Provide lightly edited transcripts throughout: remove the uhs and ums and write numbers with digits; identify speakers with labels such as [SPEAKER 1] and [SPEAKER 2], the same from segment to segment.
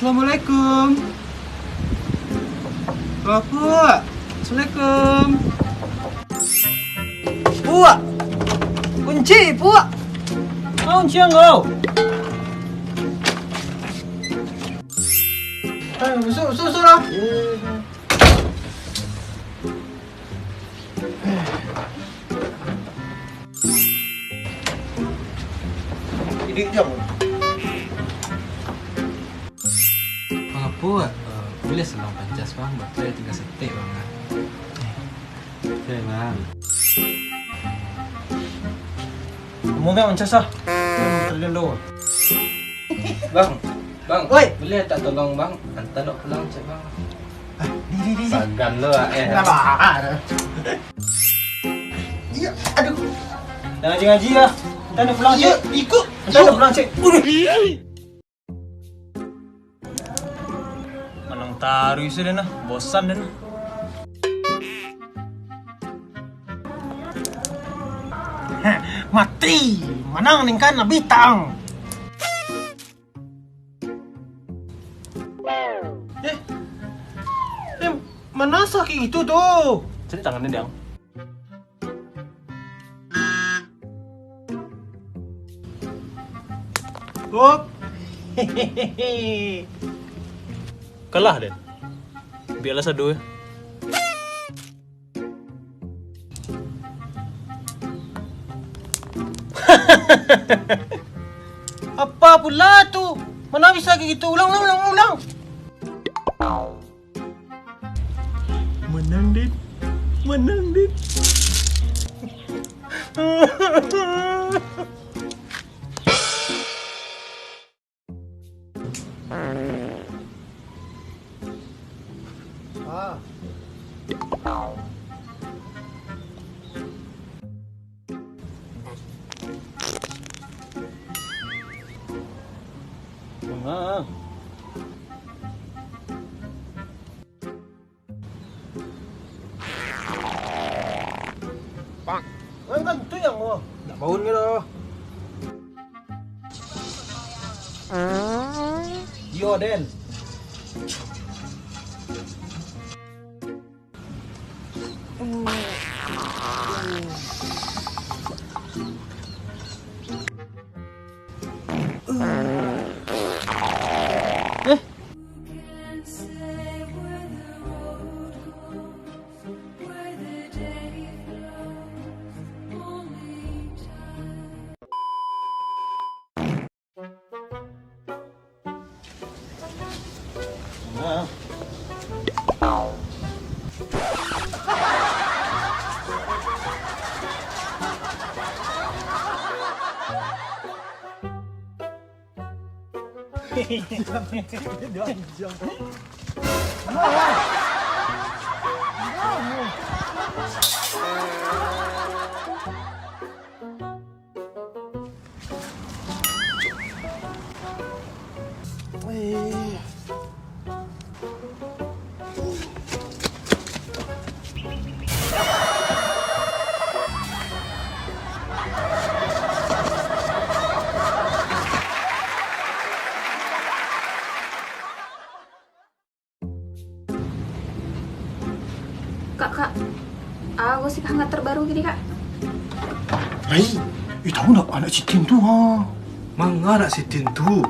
[SPEAKER 1] Assalamualaikum. Puak. Assalamualaikum. Puak. Kunci, Puak.
[SPEAKER 2] Kau siang kau.
[SPEAKER 1] Masuk lah. Ini jam.
[SPEAKER 2] Apa? Boleh selang pancas bang, betul ya tinggal setik bang. Oke bang. Kamu kan pancas ah? Terlihat lo.
[SPEAKER 3] Bang,
[SPEAKER 1] Oi.
[SPEAKER 3] boleh tak tolong bang? Hantar dok pulang cek bang.
[SPEAKER 1] Di.
[SPEAKER 3] Sagan lo ah
[SPEAKER 1] Kenapa? Iya, aduh.
[SPEAKER 2] Dah ngaji lah. Kita nak pulang cik.
[SPEAKER 1] Ikut.
[SPEAKER 2] Kita nak pulang cik. Manang taruh isu dia nah. Bosan dia nah.
[SPEAKER 1] Mati. Manang ning kan bintang. Mana sakit itu tuh?
[SPEAKER 2] Cari tangannya dia.
[SPEAKER 1] Hop.
[SPEAKER 2] Kalah dia. Biarlah sadu ya.
[SPEAKER 1] Apa pula tuh? Mana bisa kayak gitu? Ulang. Menang, Dit.
[SPEAKER 2] Menang.
[SPEAKER 1] Kan tu yang mau.
[SPEAKER 2] Tak bangun ke dah? Yo Den.
[SPEAKER 4] Kak, gosip hangat terbaru gini kak.
[SPEAKER 1] Hai, tahu nak anak Citin tu ha?
[SPEAKER 3] Mangga nak sitin tu.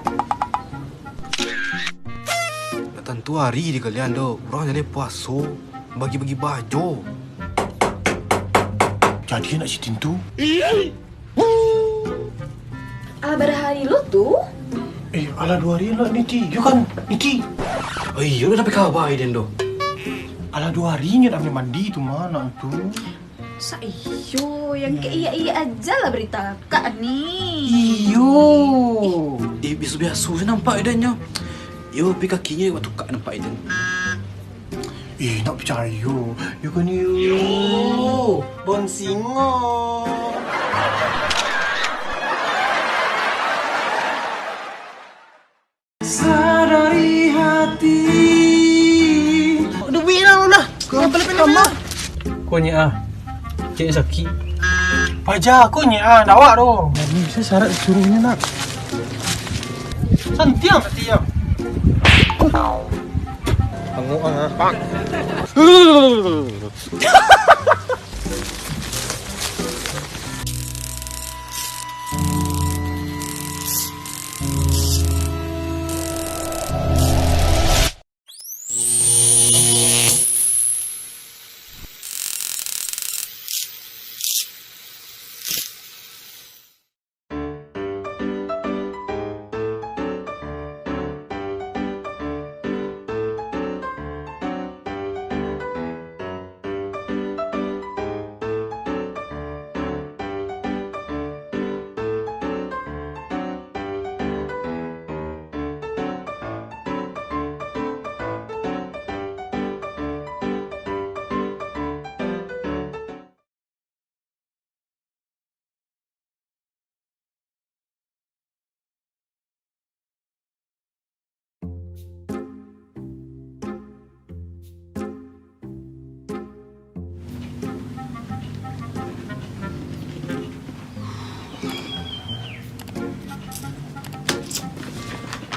[SPEAKER 3] Tentu hari di kalian do. Orang jadi puasa bagi-bagi baju.
[SPEAKER 1] Jadi anak Citin tu?
[SPEAKER 4] Pada hari lu tuh?
[SPEAKER 1] Ala 2 hari lah Niti. You kan Niti?
[SPEAKER 3] Ayo, udah sampai kabar den do.
[SPEAKER 1] Ala 2 harinya dah boleh mandi tu mana tu?
[SPEAKER 4] Saiyo, yang kayak iya aja lah berita kak nih.
[SPEAKER 1] Iyo.
[SPEAKER 3] Biasa-biasa saya nampak idannya. Yo, pi kakinya waktu kak nampak idan.
[SPEAKER 1] Nak percaya. You kan you. Bon singo. Sadari hati. Udah bilang lah. Kau pelipin mah.
[SPEAKER 2] Kau ni cik sakit.
[SPEAKER 1] Aja aku ni dawak tu.
[SPEAKER 2] Ini bisa syarat suruhnya nak.
[SPEAKER 1] Santiang nanti ya.
[SPEAKER 2] Panguang ha.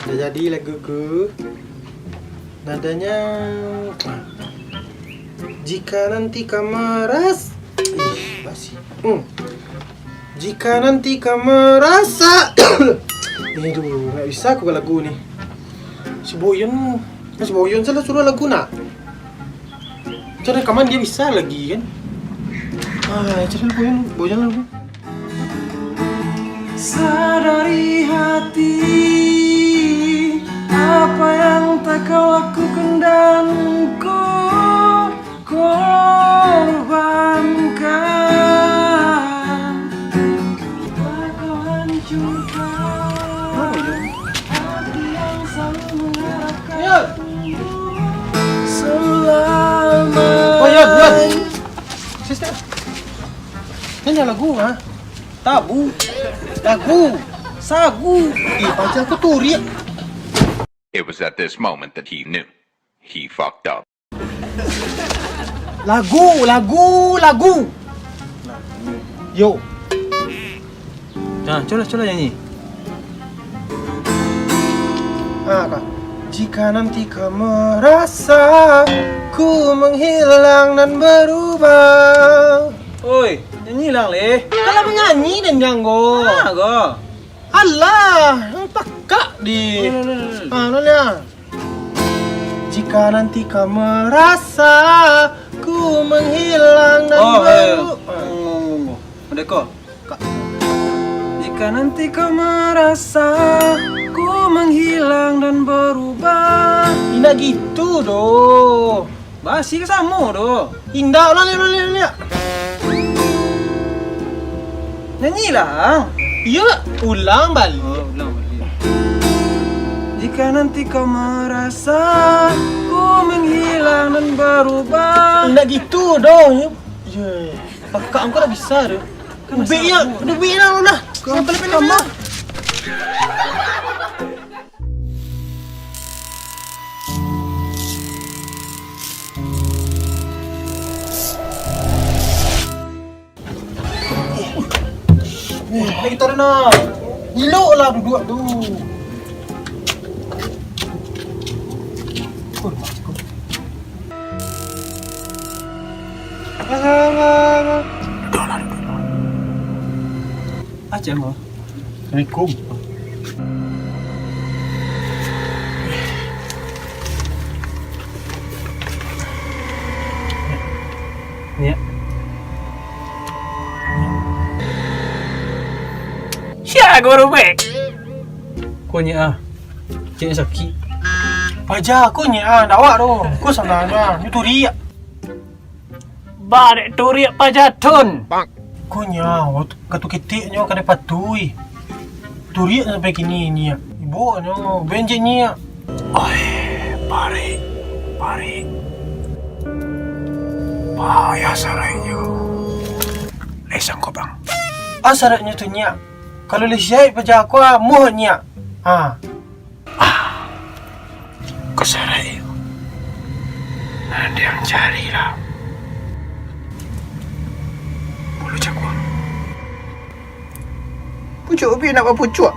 [SPEAKER 2] Dah jadi laguku. Nadanya jika nanti kamu basi. Jika nanti kamu merasa ini dulu nggak bisa aku lagu nih. Si Boyon salah suruh lagu nak. Cara rekaman dia bisa lagi kan? Cari Boyon lagu. Sadari hati apa yang tak kau lakukan dan ku korbankan. Tak kau hancurkan hati yang selalu mengharapkan selamanya. Sister, nyanyi lagu ha? Tabu, lagu, sagu. Pacar aku turi.
[SPEAKER 5] It was at this moment that he knew. He fucked up.
[SPEAKER 2] Lagu. Yo. Nah, coba nyanyi. Kak. Jika nanti kau merasa ku menghilang dan berubah. Oi, nyanyi lang le. Kalau menyanyi dan nyanggo. Go. Alah, pakak di. Nolnya. Jika nanti kau merasa ku menghilang dan berubah. Deko. Jika nanti kau merasa ku menghilang dan berubah. Indah gitu doh. Basi ke sama doh. Indah ulang. Nyanyi lah. Iya, ulang balik. Ulang balik. Jika nanti kau merasa ku menghilang dan berubah. Indah gitu dong. Ya. Pakak aku dah bisa doh. Udah biar lu dah. Kau balik kamu. Lagi taruh nak. Gilok lah duduk tu. Aja mau.
[SPEAKER 1] Assalamualaikum.
[SPEAKER 2] Ya. Siapa guru baik? Kau ni cik sakit.
[SPEAKER 1] Aja aku ni dawak tu. Aku sebenarnya itu riak.
[SPEAKER 2] Barek turiak pajatun.
[SPEAKER 1] Aku ni waktu katu ketiknya kena patui. Turiak sampai kini ni. Ibu ni benjek ni. Oi, pare. Payah sarangnya. Lesang kau bang. Saratnya tu ni. Kalau lesiai pajak aku muh ni. Kesarai. Nanti yang carilah. Bulu jaguar. Pucuk ubi nak apa pucuk?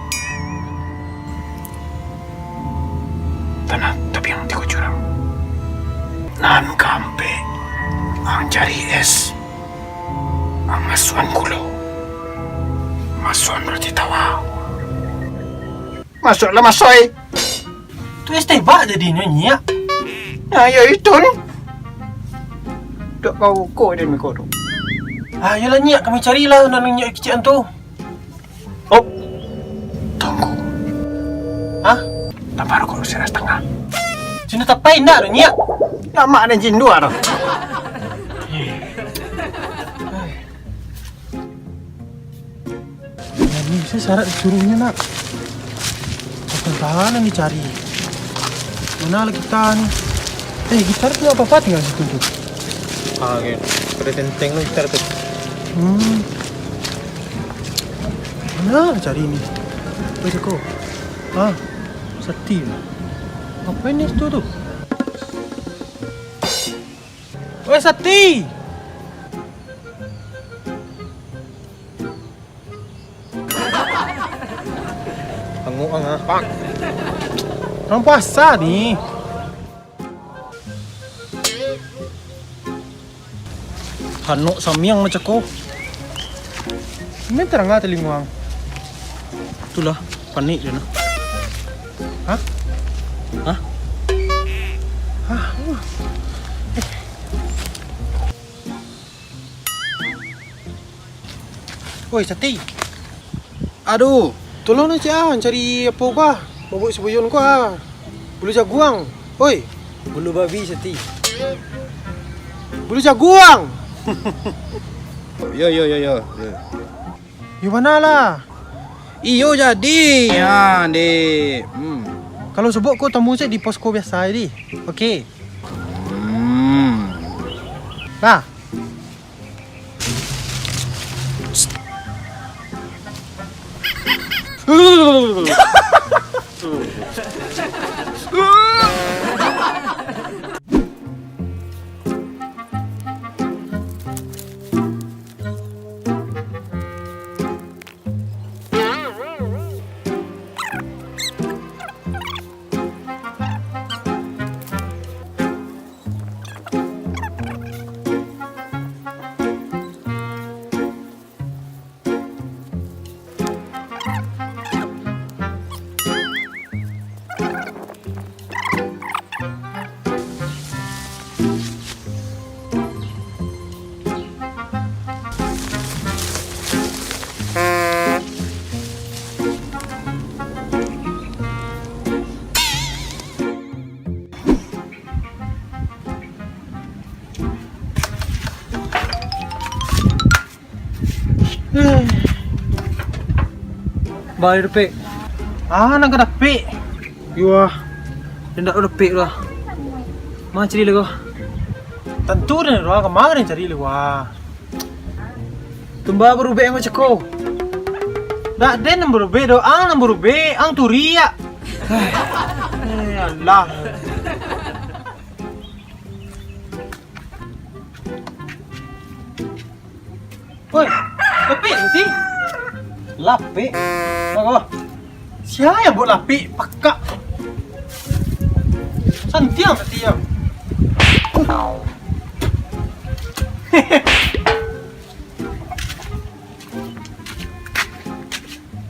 [SPEAKER 1] Tanah tapi Nan kampe ang cari es ang masuan kulo. Masuan berarti tawa.
[SPEAKER 2] Masuklah masoy.
[SPEAKER 1] Tu es tebak jadi nyonya.
[SPEAKER 2] Ayo itu. Tak kau kau dia mikir tu.
[SPEAKER 1] Ayolah nyak, kami carilah nan nyak kecil tu.
[SPEAKER 2] Oh,
[SPEAKER 1] Tunggu. Hah? Tambah rokok setengah. Cina tapai nak tu nyak.
[SPEAKER 2] lama dan jin dua tu.
[SPEAKER 1] Ini bisa syarat disuruhnya nak. Tahanan dicari. Mana lah kita nih? Gitar tu apa-apa tinggal situ tu.
[SPEAKER 2] Okay. Pada tenteng lu gitar tu.
[SPEAKER 1] Mana lah cari ni? Apa Joko? Sati lah. Apa ini situ tu? Weh Sati!
[SPEAKER 2] Panguang ha. Pak.
[SPEAKER 1] Orang puasa ni.
[SPEAKER 2] Hanuk samiang macam kau.
[SPEAKER 1] Ini terang lah telinguang.
[SPEAKER 2] Itulah panik dia nak.
[SPEAKER 1] Hah?
[SPEAKER 2] Hah?
[SPEAKER 1] Oi Sati,
[SPEAKER 2] Aduh,
[SPEAKER 1] tolong nak cari apa kah? Bawa sebuyun kah? Bulu jaguang. Oi,
[SPEAKER 2] bulu babi Sati.
[SPEAKER 1] bulu jaguang.
[SPEAKER 2] Yo.
[SPEAKER 1] Di mana lah?
[SPEAKER 2] Iyo jadi. Ha, dek.
[SPEAKER 1] Kalau sebut kau temu saya di posko biasa ni. Okey. Nah.
[SPEAKER 2] Bayar pek.
[SPEAKER 1] Nak kena pek.
[SPEAKER 2] Yuah. Dia nak pek lah. Mana cari lagi?
[SPEAKER 1] Tentu ni ruang kemarin cari lewa.
[SPEAKER 2] Tumba berubah macam kau.
[SPEAKER 1] Dak den nombor B do, nombor B, ang turia. Allah. Oi, lapik nanti.
[SPEAKER 2] Lapik. Apa?
[SPEAKER 1] Siapa yang buat lapik? Pakak. Santiang nanti yang.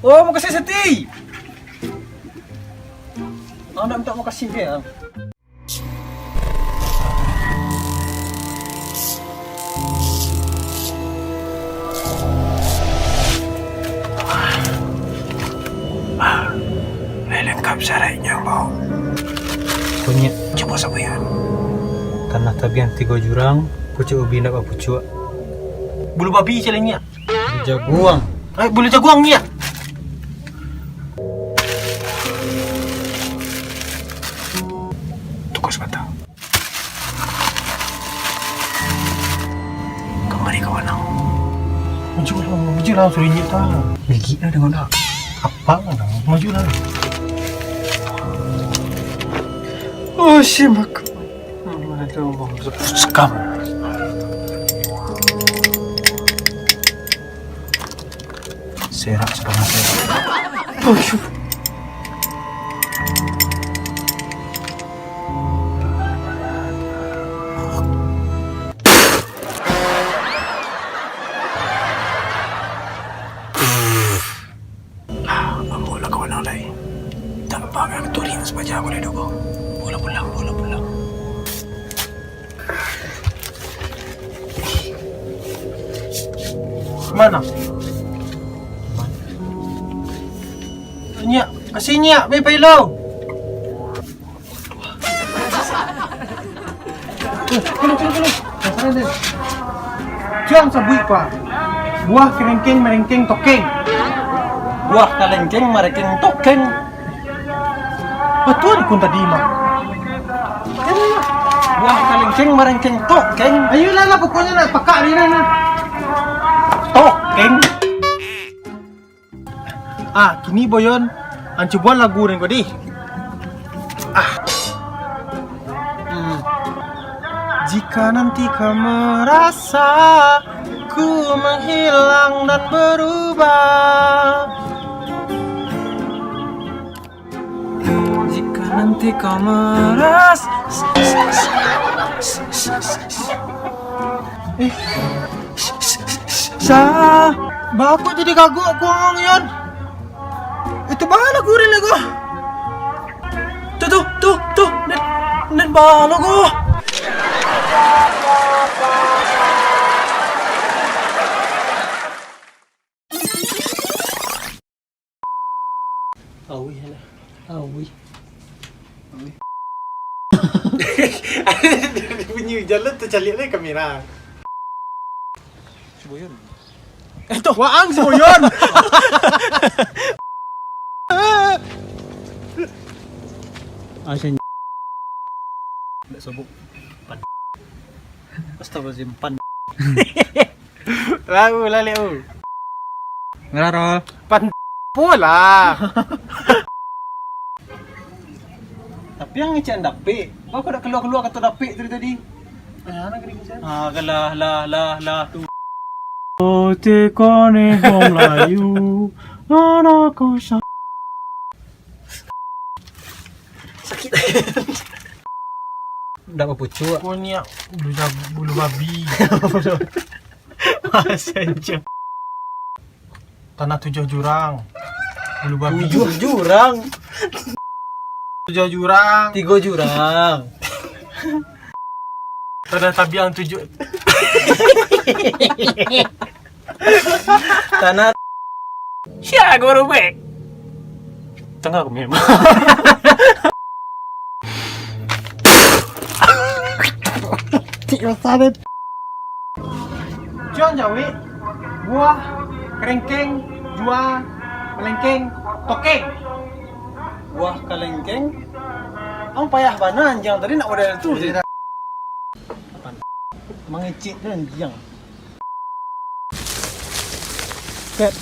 [SPEAKER 2] Oh, makasih Seti. Nak minta makasih dia.
[SPEAKER 1] Lengkap syaratnya bau.
[SPEAKER 2] Punya
[SPEAKER 1] Coba sabayan.
[SPEAKER 2] tanah tabian 3 jurang, pucuk ubi nak pucuk.
[SPEAKER 1] Bulu babi jalannya.
[SPEAKER 2] Jaguang.
[SPEAKER 1] Bulu jaguang ni ya. Tunggu sebentar. Kemari kawan aku. Majulah suruh injek tahu.
[SPEAKER 2] Gigi dah dengan dah.
[SPEAKER 1] Apa kan? Majulah.
[SPEAKER 2] Oh, simak.
[SPEAKER 1] Mana tu bang? Sekam. Serak sepanjang serak.
[SPEAKER 2] Oh,
[SPEAKER 1] aja aku duduk. Bola pulang. Mana? Nyak, kasih nyak, bye lo. Kilo. Jangan sabui pa. Buah kerengkeng merengkeng tokeng. Buah kalengkeng merengkeng tokeng. Betul kun tadi mah. Buah kalengkeng merengkeng tokeng. Ayolah lah pokoknya nak pekak ni na. Tokeng. Kini boyon, ang coba lagu rin ko di. Jika nanti kau merasa ku menghilang dan berubah, jika nanti kau merasa baku jadi kagok aku ngomong yon. Itu bala gue rin lagu. Tuh, nen bala gue. Awi. Bunyi jalan tercalik lagi kamera.
[SPEAKER 3] Boyon.
[SPEAKER 1] Ito, waang si Boyon. Asin. Nggak subuk. Pan. Astagfirullahaladzim, pan. Lagu lali.
[SPEAKER 3] Ngararo.
[SPEAKER 1] Pan pula. Tapi yang ngecek dapi. Kau dah keluar kata dapi tadi. Anak kering saya. Lah tu. Te conejo Melayu, anak kosa. Sakit. Udah apa pucuk? Kau ni bulu babi. Asenja. Tanah 7 jurang. Bulu babi. 7 jurang. 3 jurang. Tanah tabiang 7. Tanah Siya guru be. Tengah aku memang. Tidak sabit. Jual jawi, buah, kerengkeng, jual, melengkeng, tokeng. Buah kalengkeng. Ang payah banan jangan tadi nak model tu. Mengecik dan jang. Pet.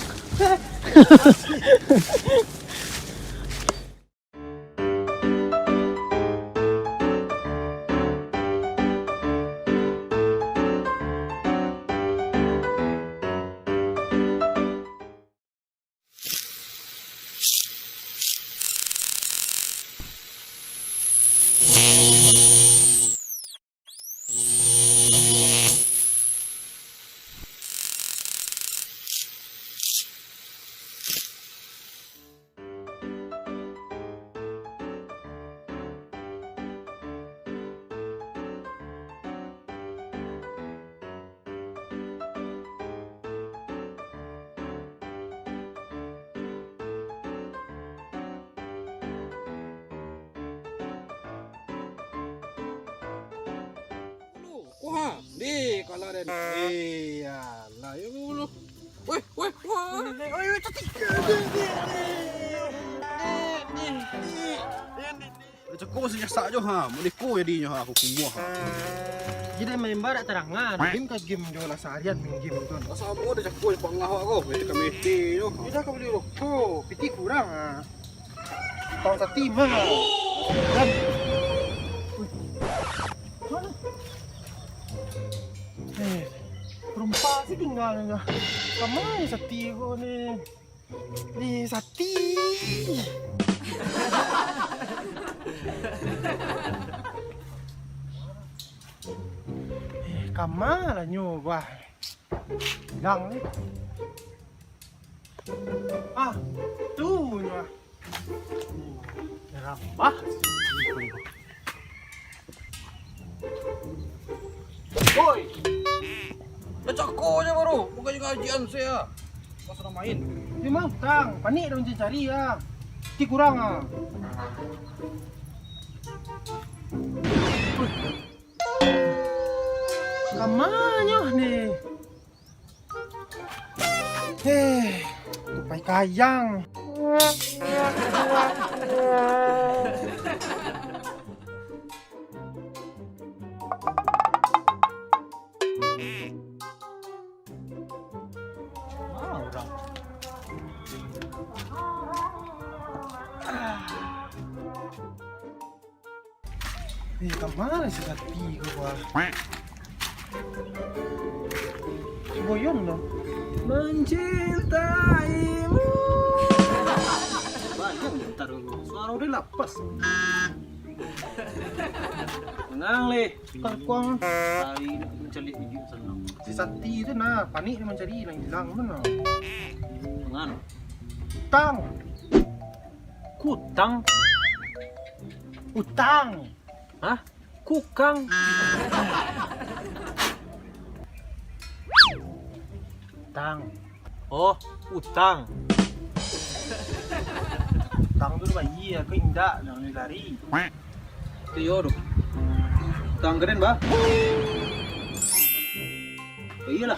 [SPEAKER 3] Wah, di kalau ada.
[SPEAKER 1] Iyalah, ya mulu.
[SPEAKER 3] Weh. Cukup masih nyasak jo ha, muliku jadinya ha aku kumua ha.
[SPEAKER 1] Jadi main barak terangan, game ke game jual seharian main game tu.
[SPEAKER 3] Asal mu ada cukup pangah aku, itu komiti jo.
[SPEAKER 1] Tidak kau beli rokok, piti kurang ah. Tahun satu mah. Dan perempat sih tinggalnya. Kamai sati ko ni. Ni sati. Kamala nyo ba? Hilang ni. Tu nyo.
[SPEAKER 2] Rambah.
[SPEAKER 3] Boy! Baca konya baru, bukannya ngajian saya. Kau sudah main.
[SPEAKER 2] Dia mau tang, panik dah mencari ya. Ti kurang ah. Kamanya nih. Tupai kayang.
[SPEAKER 1] Orang.
[SPEAKER 2] Kemana si Kati gua? Si Boyon dong.
[SPEAKER 1] Mencintaimu. Banyak bentar dulu. Suara udah lapas. Tenang leh.
[SPEAKER 2] Kalkuang.
[SPEAKER 1] Hari ini mencari video senang.
[SPEAKER 2] Si Sakti itu nah panik dia mencari yang hilang mana?
[SPEAKER 1] Tenang.
[SPEAKER 2] Tang,
[SPEAKER 1] Kutang.
[SPEAKER 2] utang.
[SPEAKER 1] Hah? Kukang.
[SPEAKER 2] Tang,
[SPEAKER 1] Oh, utang.
[SPEAKER 2] tang tu bayi ya, kau indah jangan lari.
[SPEAKER 1] Tiyo dong. Utang keren, Bah. Oh, iyalah.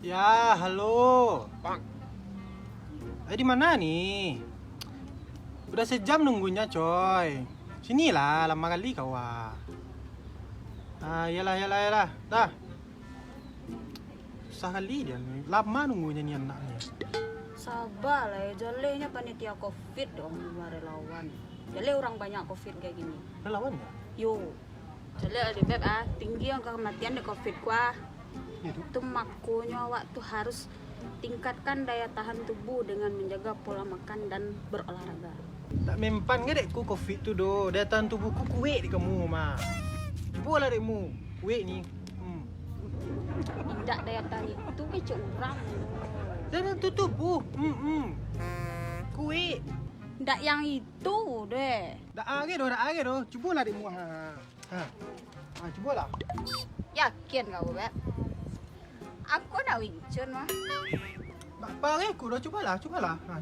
[SPEAKER 2] Ya, halo. Bang. Di mana nih? Udah sejam nunggunya, coy. Sinilah, lama kali kau ah. Yalah. Dah. Susah kali dia. Lama nunggunya nih anaknya.
[SPEAKER 6] Sabar lah ya, jalenya panitia covid dong relawan. Jale orang banyak covid kayak gini.
[SPEAKER 2] Relawan ya?
[SPEAKER 6] Yo, jale ada beb tinggi angka kematian di covid kuah. Itu makanya awak tuh harus tingkatkan daya tahan tubuh dengan menjaga pola makan dan berolahraga.
[SPEAKER 2] Tak mempan ke dekku covid tu do. Daya tahan tubuhku kuat di kamu mah. Coba lah dekmu. Kuat ni.
[SPEAKER 6] Tidak daya tahan itu ke curang.
[SPEAKER 2] Daya tahan tu tubuh. Kuat.
[SPEAKER 6] Tidak yang itu deh.
[SPEAKER 2] Dah age do. Coba lah dekmu coba lah.
[SPEAKER 6] Yakin kau beb? Aku nak Wing Chun mah.
[SPEAKER 2] Apa aku dah cobalah.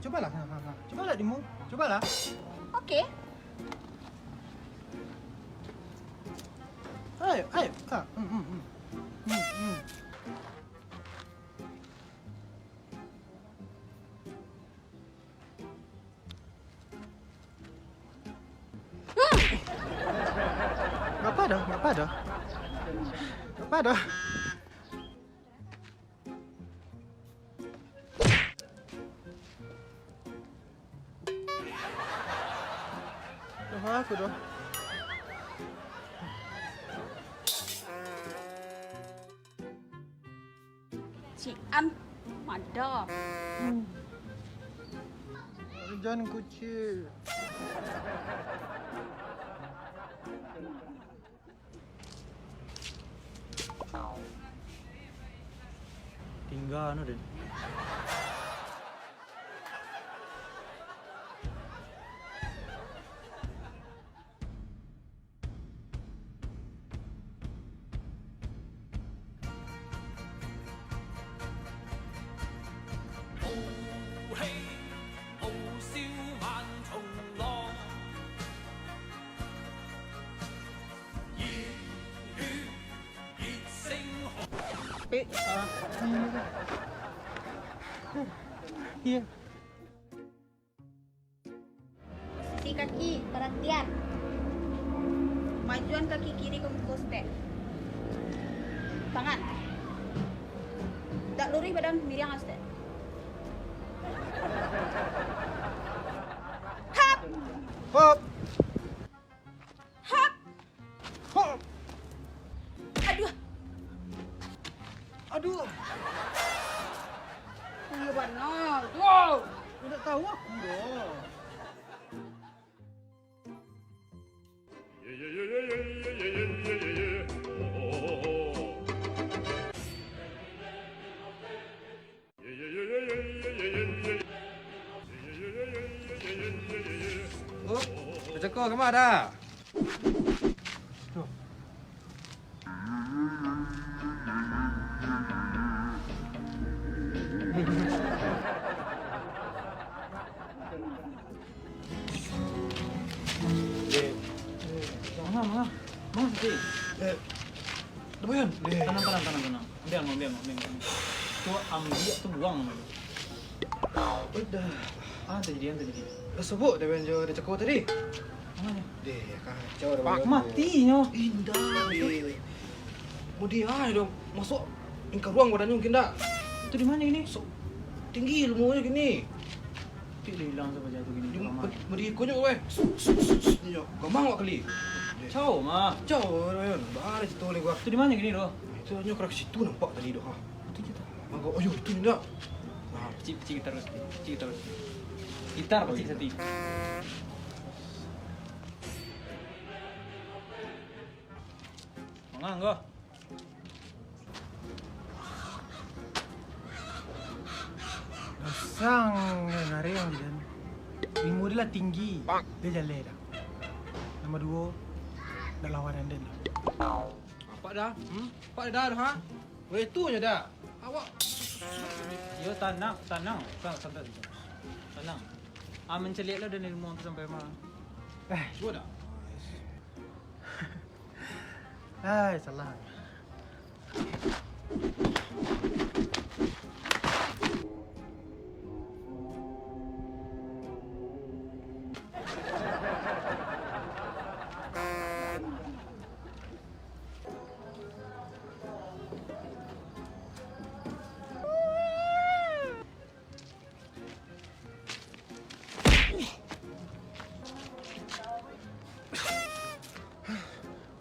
[SPEAKER 2] Cobalah dekmu. Cobalah.
[SPEAKER 6] Okey.
[SPEAKER 2] Ayo. Apa dah? Aku dah.
[SPEAKER 6] Cian, mada.
[SPEAKER 2] Jangan kucing.
[SPEAKER 1] Tinggal no den. Dapik. Iya.
[SPEAKER 6] Posisi kaki, perhatian. Majuan kaki kiri ke muka step. Tangan. Tak lurus badan miring step. Hap.
[SPEAKER 2] Hop.
[SPEAKER 6] Hap.
[SPEAKER 2] Hop.
[SPEAKER 6] Aduh.
[SPEAKER 2] Aduh.
[SPEAKER 6] Iya benar. Wow.
[SPEAKER 2] Udah tahu aku dah.
[SPEAKER 3] Oh, dah cakap ke mana dah?
[SPEAKER 1] Mana? Mana sih?
[SPEAKER 3] Lumayan.
[SPEAKER 1] Tenang. Biang. Tu ambil tu buang.
[SPEAKER 3] Udah.
[SPEAKER 1] Terjadi.
[SPEAKER 3] Dah sebut dah benjo dah cakap tadi.
[SPEAKER 1] Mana?
[SPEAKER 3] Deh, kacau dah.
[SPEAKER 1] Pak matinya.
[SPEAKER 3] Indah. Budi dong masuk ke ruang badannya mungkin tak?
[SPEAKER 1] Itu di mana ini?
[SPEAKER 3] So, tinggi ilmunya gini.
[SPEAKER 1] Dia hilang sampai jatuh gini.
[SPEAKER 3] Dia beri konyol weh. Gampang wak kali.
[SPEAKER 1] Ciao mah.
[SPEAKER 3] Jauh Ryan. Balik situ ni gua.
[SPEAKER 1] Itu di mana gini doh?
[SPEAKER 3] Itu hanya kerak situ nampak tadi doh.
[SPEAKER 1] Itu kita.
[SPEAKER 3] Mangga ayo itu ni dah.
[SPEAKER 1] Cik gitar. Gitar pasti sati. Mangang go.
[SPEAKER 2] Sang nari yang dan ilmu dia lah tinggi. Dia jalan dah. Nombor 2 dah lawan dan lah.
[SPEAKER 3] Apa dah? Apa dah ha? Weh tu je dah. Awak
[SPEAKER 1] Yo tenang. Santai. Tenang. Mencelik lah dan ilmu tu sampai mana?
[SPEAKER 3] cuba dah.
[SPEAKER 2] Salah.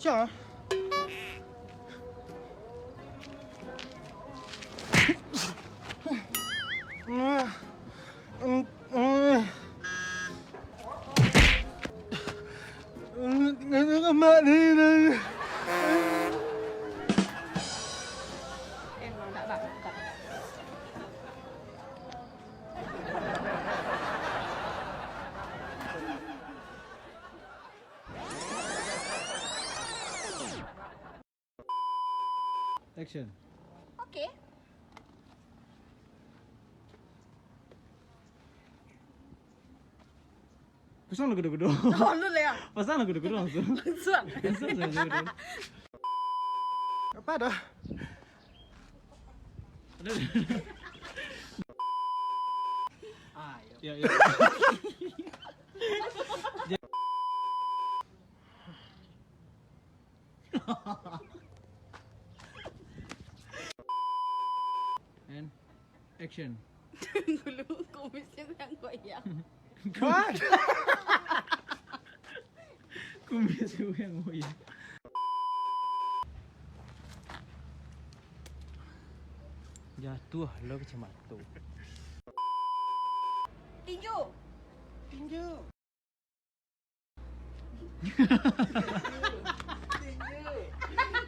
[SPEAKER 2] Cak. Mak ni.
[SPEAKER 6] Emang tak bakat.
[SPEAKER 1] Action.
[SPEAKER 6] Okey.
[SPEAKER 1] Pasang lagu gedung.
[SPEAKER 6] Oh, lu lah ya.
[SPEAKER 1] Pasang lagu gedung langsung.
[SPEAKER 6] Langsung.
[SPEAKER 1] Langsung.
[SPEAKER 2] Apa dah?
[SPEAKER 1] Ya. And action.
[SPEAKER 6] Dulu kumisnya yang goyang.
[SPEAKER 2] What?
[SPEAKER 1] Kumis gue yang goyang. Jatuh lo kecamatan.
[SPEAKER 6] Tinju.
[SPEAKER 2] Tinju.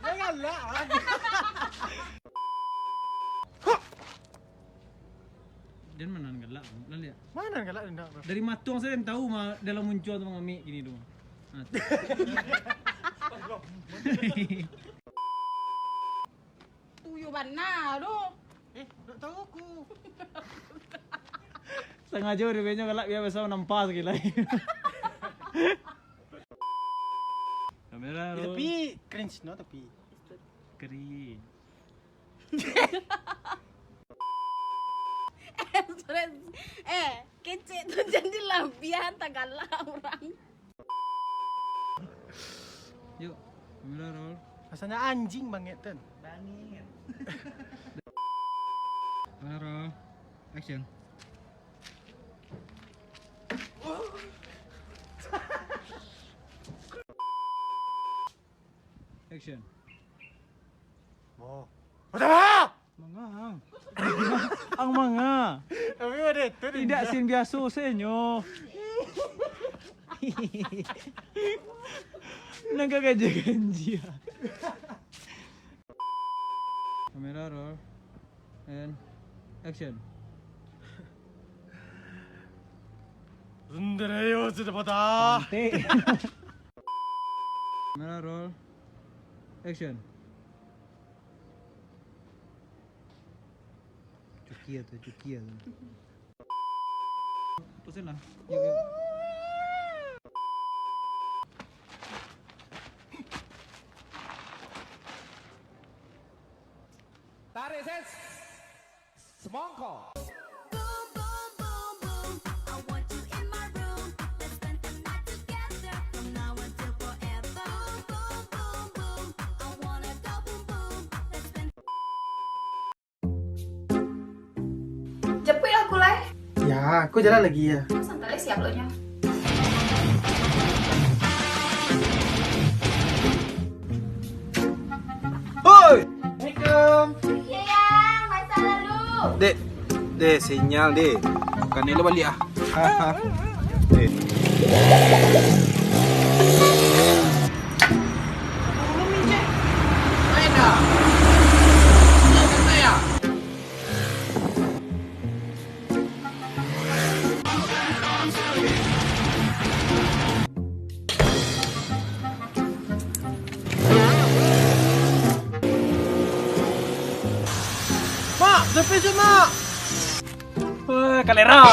[SPEAKER 2] Janganlah.
[SPEAKER 1] Dan mana galak? Lah lihat.
[SPEAKER 2] Mana galak hendak?
[SPEAKER 1] Dari matung saya tahu mah dalam muncul tu mengamik gini tu.
[SPEAKER 6] Tuyo mana tu?
[SPEAKER 2] Tak tahu aku.
[SPEAKER 1] Sengaja dia punya galak biar besar nampak sekali lagi. Kamera
[SPEAKER 2] Tapi cringe no tapi.
[SPEAKER 1] kering.
[SPEAKER 6] Kece tuh jadi labian tagala orang.
[SPEAKER 3] Yuk, kamera roll.
[SPEAKER 2] Rasanya anjing banget kan.
[SPEAKER 3] Kamera roll. Action. Action.
[SPEAKER 2] Oh. Udah.
[SPEAKER 3] Mga. Ang mga.
[SPEAKER 2] Tapi ada itu
[SPEAKER 3] Tidak sin biasa senyo. Nagkakadya-gadya. Kamera roll. And action.
[SPEAKER 2] Sundareyo sudah pada.
[SPEAKER 3] Kamera roll. Action. Cukia tuh. Putusin lah. Yuk.
[SPEAKER 7] Tarik ses. Semongko.
[SPEAKER 4] Jepit aku lah.
[SPEAKER 2] Ya, aku jalan lagi ya.
[SPEAKER 4] Santai siap lo nya.
[SPEAKER 3] Hoi.
[SPEAKER 2] Assalamualaikum.
[SPEAKER 4] Iya yang masa lalu.
[SPEAKER 3] Dek, sinyal dek. Bukan lo balik ah. Haha. Dek.
[SPEAKER 2] Mak, sampai je mak.
[SPEAKER 1] Wah, kalera.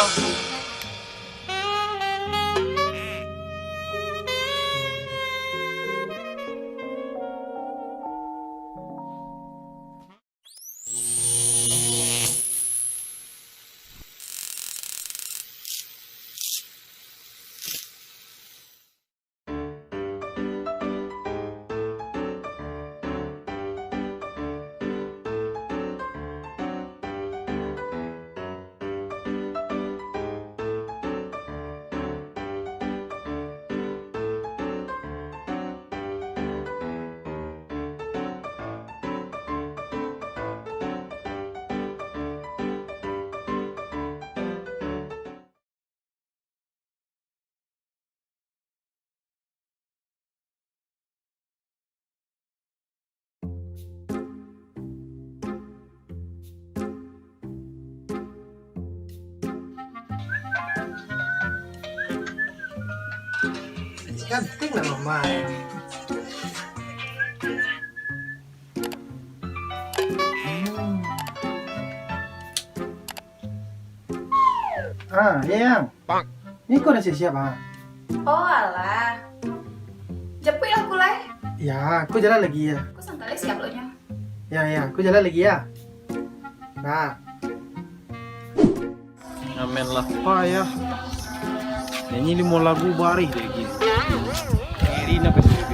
[SPEAKER 2] Cantik lah mama. Ah, yang. Ini kau dah siap ah?
[SPEAKER 4] Oh alah. Jepit aku lah.
[SPEAKER 2] Ya, aku jalan lagi ya.
[SPEAKER 4] Aku santai siap lo nya.
[SPEAKER 2] Ya, aku jalan lagi ya. Nah,
[SPEAKER 1] Ngamen lah pa ya. Nyanyi 5 lagu baris deh gitu. Kiri na PSBB.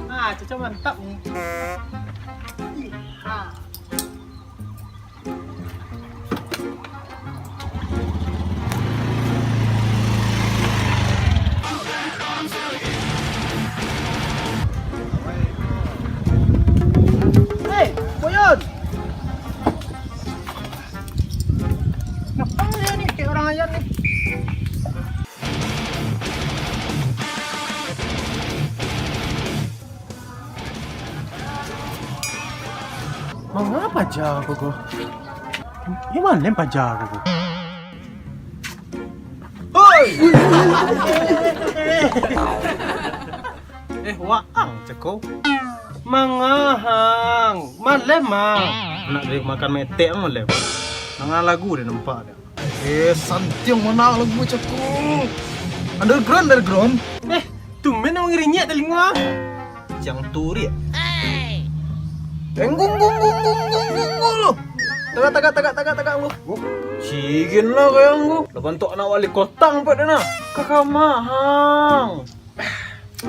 [SPEAKER 2] ah, Caca mantap nih. Hei, Boyon. Ngapain ya nih kayak orang ajar nih? Mengapa jago kok? Gimana lempar jago kok? Hoi! Waang ceko. Mangahang, malem mang. Nak dia makan metek malem. Nang lagu dia nampak dia.
[SPEAKER 3] Santiang mana lagu ceko. Underground.
[SPEAKER 2] Tumben orang ngerinyek telinga.
[SPEAKER 1] macam turi ya. Enggung lu. Tagak lu. Sigin lah kayang lu. Lo bentuk anak wali kotang pada na. Kakak mahang.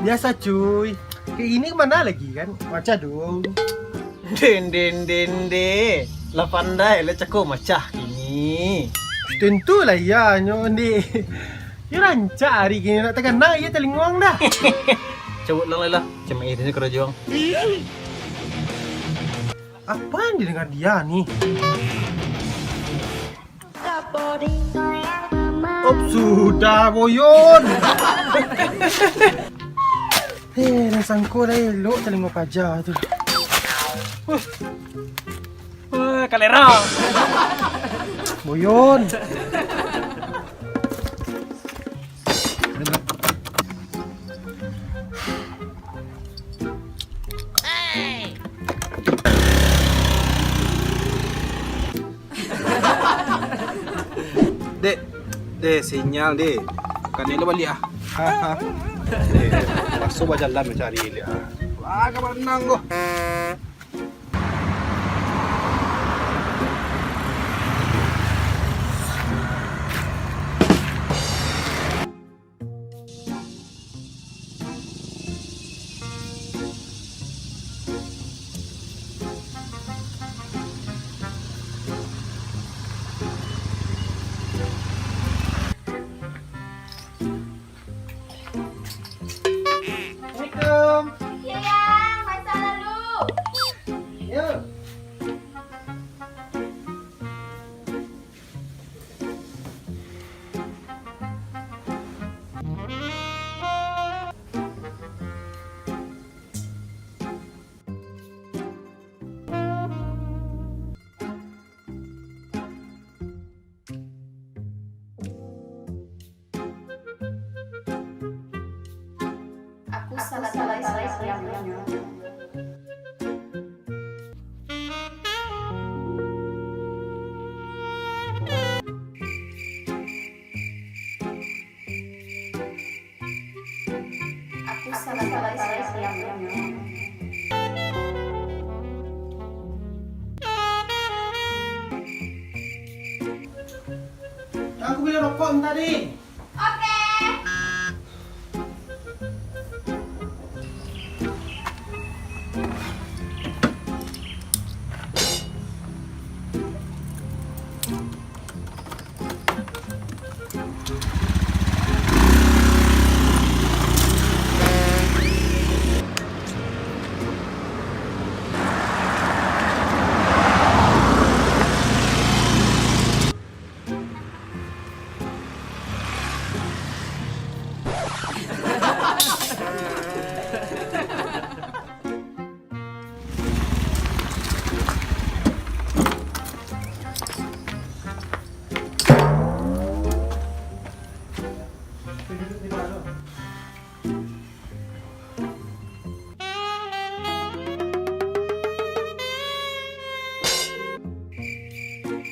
[SPEAKER 2] Biasa cuy. Kayak gini kemana lagi kan? Macah dong.
[SPEAKER 1] Den. Lah pandai lah cako macah kini.
[SPEAKER 2] Tentulah ya nyondi. Ya rancak hari gini nak tekan nak ya telinguang dah.
[SPEAKER 1] Cabut lang lah. Cuma ini kerajaan.
[SPEAKER 2] Apaan didengar dia nih? Sudah boyon. Nasangko dah elok telinga pajak tu.
[SPEAKER 1] Kalera.
[SPEAKER 2] Boyon.
[SPEAKER 3] Dek, sinyal dek. Kan ini balik ah.
[SPEAKER 2] Masuk jalan mencari dia.
[SPEAKER 3] Wah, kabar nang go.
[SPEAKER 2] Assalamualaikum.
[SPEAKER 4] Iya yang, masa lalu.
[SPEAKER 2] Ya.
[SPEAKER 4] Aku salah sayangnya. Aku salah sayangnya.
[SPEAKER 2] Aku beli rokok tadi.
[SPEAKER 4] Oke.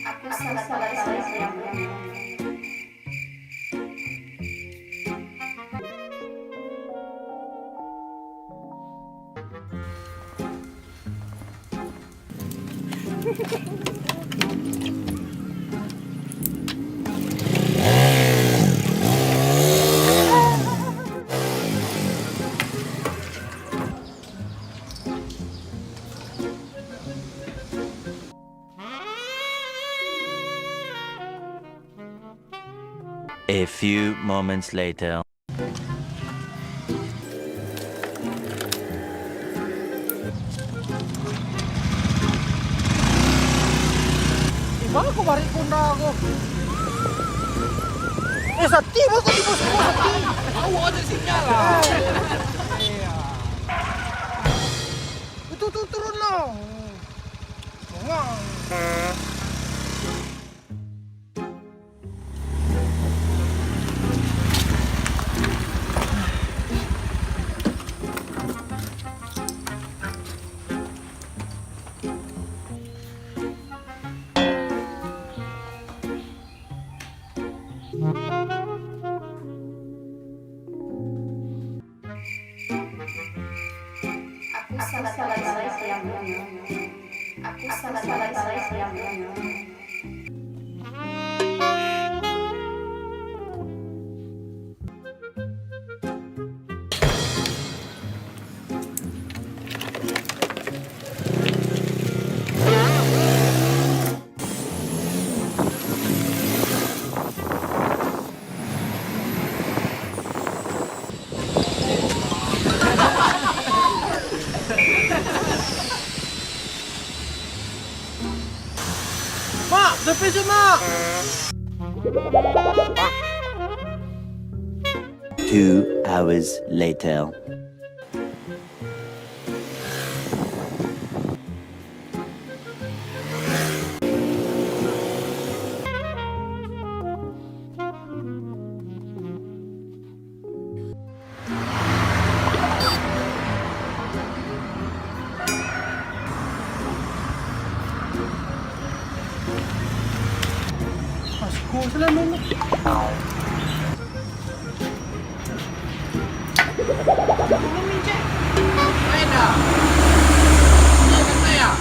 [SPEAKER 4] Aku salah sayangnya.
[SPEAKER 8] A few moments later.
[SPEAKER 2] Gimana kau balik punda aku? Sati, mau kau tiba semua Sati.
[SPEAKER 3] Tahu ada sinyal lah.
[SPEAKER 2] Itu turun lah. Bongong. Mak, sampai je mak.
[SPEAKER 8] 2 hours later.
[SPEAKER 2] Masku selama ni.
[SPEAKER 3] Main dah. Ini kan saya.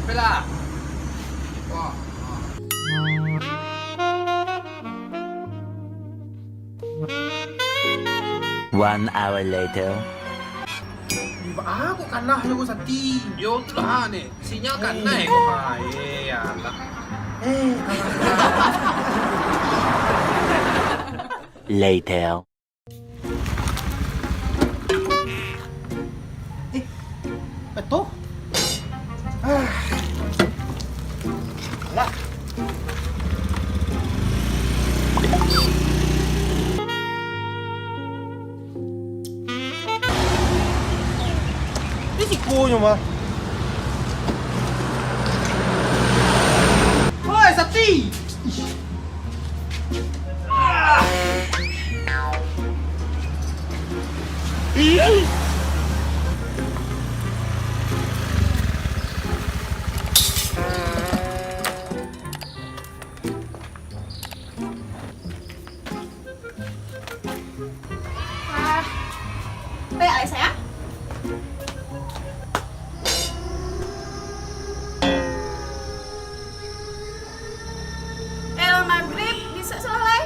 [SPEAKER 3] Bela. Wah.
[SPEAKER 8] 1 hour later.
[SPEAKER 2] Aku kalah je aku Sati.
[SPEAKER 3] Yo tu lah ni. Sinyal kan naik kau. Ya lah.
[SPEAKER 8] Later.
[SPEAKER 2] Betul? Risikonya mah. Hoi Sati.
[SPEAKER 4] Baik, Alex sayang. Maghrib bisa selesai.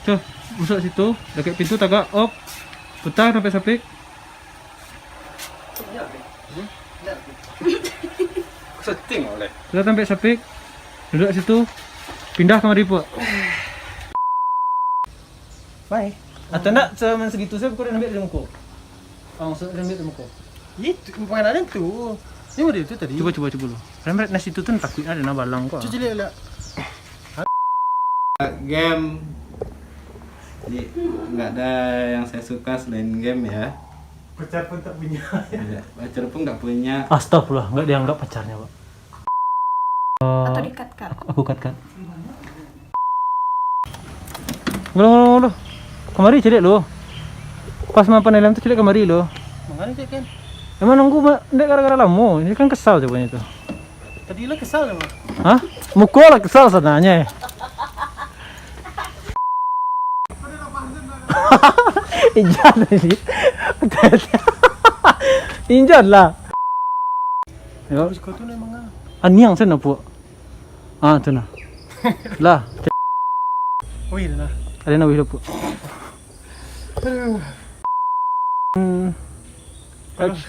[SPEAKER 1] Tuh, masuk situ, dekat pintu tagak op. Putar sampai sapik.
[SPEAKER 2] Setting oleh.
[SPEAKER 1] Sudah sampai sapik. Duduk situ. Pindah kamar ibu.
[SPEAKER 2] Bye.
[SPEAKER 1] Atau enggak cuma segitu saya kau ambil di muka. Masuk ambil di muka.
[SPEAKER 2] Itu pengenalan tu. Ini model tu tadi.
[SPEAKER 1] Coba dulu. Remret nasi itu tuh takut ada nama balang kok.
[SPEAKER 2] Cuci lihat.
[SPEAKER 9] Game. Jadi nggak ada yang saya suka selain game ya.
[SPEAKER 2] Pacar pun tak punya.
[SPEAKER 9] Pacar pun nggak punya.
[SPEAKER 1] Astagfirullah, nggak dianggap pacarnya, Pak.
[SPEAKER 4] Atau di-cut-cut.
[SPEAKER 1] Aku cut. Ngolo. Kemari cedek lo. Pas mapan dalam tu cedek kemari lo.
[SPEAKER 2] Mangane cek kan.
[SPEAKER 1] Emang nunggu ndek gara-gara lamu. Ini kan kesal coba itu.
[SPEAKER 2] Tadi lah kesal mah.
[SPEAKER 1] Hah? Mukul lah kesal sebenarnya. Injat ni. Injat lah. Yo.
[SPEAKER 2] Kau tu memang
[SPEAKER 1] Aniang sana pu. Ah, tu nah. Lah.
[SPEAKER 2] Wih dah.
[SPEAKER 1] Ada nak wihlo pu.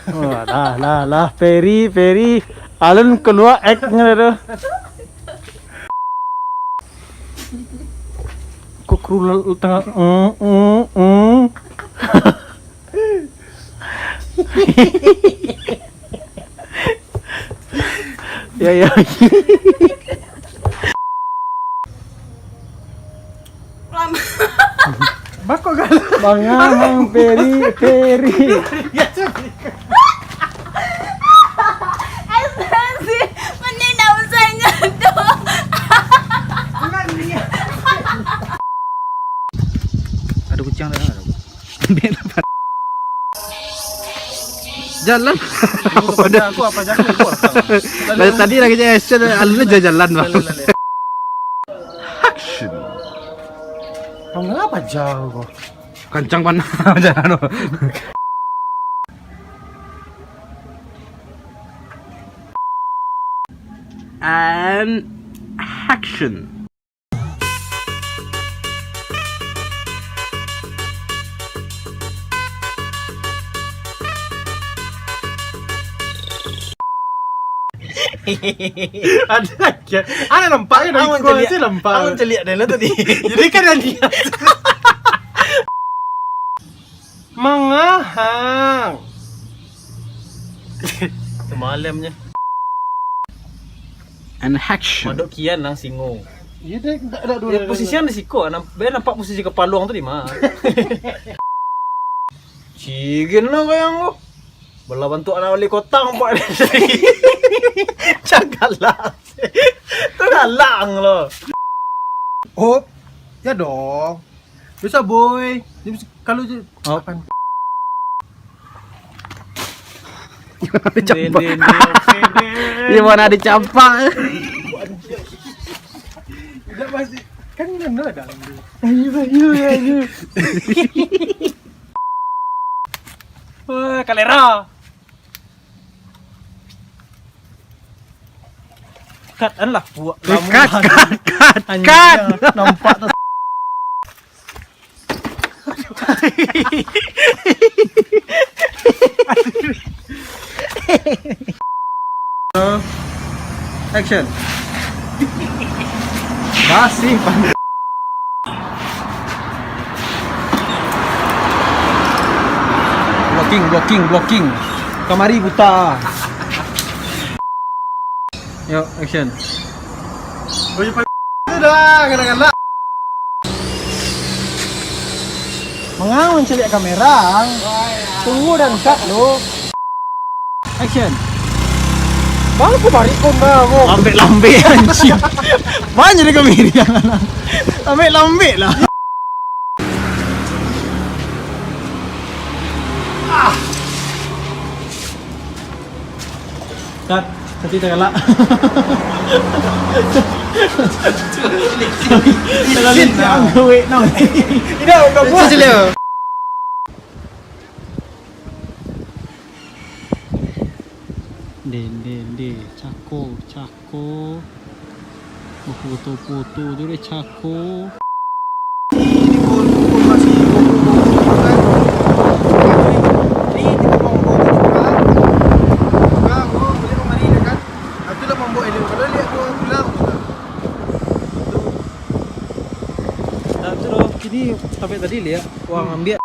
[SPEAKER 1] Oh, lah. Peri. Alun keluar act-nya tu. Kok kru tengah Ya.
[SPEAKER 4] Lama.
[SPEAKER 2] Bako galah.
[SPEAKER 1] Bangang peri.
[SPEAKER 2] Ya cuci.
[SPEAKER 4] Esensi menyenang usahanya tu.
[SPEAKER 2] Enggak ni.
[SPEAKER 9] Jalan.
[SPEAKER 1] Pada aku apa jago aku.
[SPEAKER 9] Tadi lagi action, alurnya jalan bang. Action.
[SPEAKER 2] Mengapa jauh kok?
[SPEAKER 9] Kencang mana jalan. And action.
[SPEAKER 2] Ada nampaknya dari kualitas nampak.
[SPEAKER 1] Aku celiak deh tadi.
[SPEAKER 2] Jadi kan yang dia mengahang.
[SPEAKER 1] Semalamnya.
[SPEAKER 9] And action.
[SPEAKER 1] Madok kian nang singo.
[SPEAKER 2] Iya deh, ada dua.
[SPEAKER 1] Ya, posisinya di siko, nampak posisi kepaluang tadi mah. Cigen lo kayang lo. Belah bantu anak wali kota nampak dari. Cagalang. Itu galang lo.
[SPEAKER 2] Oh, ya dong. Bisa boy. Kalau
[SPEAKER 1] Apa?
[SPEAKER 9] Di mana dicampak?
[SPEAKER 2] tidak pasti kan mana ada.
[SPEAKER 1] Ayo. Wah, kalera. Kat lah buat
[SPEAKER 9] Kat.
[SPEAKER 1] Nampak tu.
[SPEAKER 2] Action.
[SPEAKER 9] Masih
[SPEAKER 1] Blocking. Kamari buta. Yo, action.
[SPEAKER 2] Sudah, kadang-kadang. Mengawan celik kamera. Tunggu dan cut lo.
[SPEAKER 1] Action.
[SPEAKER 2] Bang, aku balik pun bang.
[SPEAKER 1] Ambil lambe anjing. Mana jadi kamera jangan. Ambil lambe lah. Cut, nanti tergelak. Tergelak yang gue no.
[SPEAKER 2] Tidak, udah buat.
[SPEAKER 1] Den, cako. Foto-foto tu deh cako.
[SPEAKER 2] Ini pun masih kan. Ini kita mau beli rumah ini kan. Itulah membawa ini. Kalau lihat gua bilang
[SPEAKER 1] Nah, terus ini sampai tadi lihat uang ambil.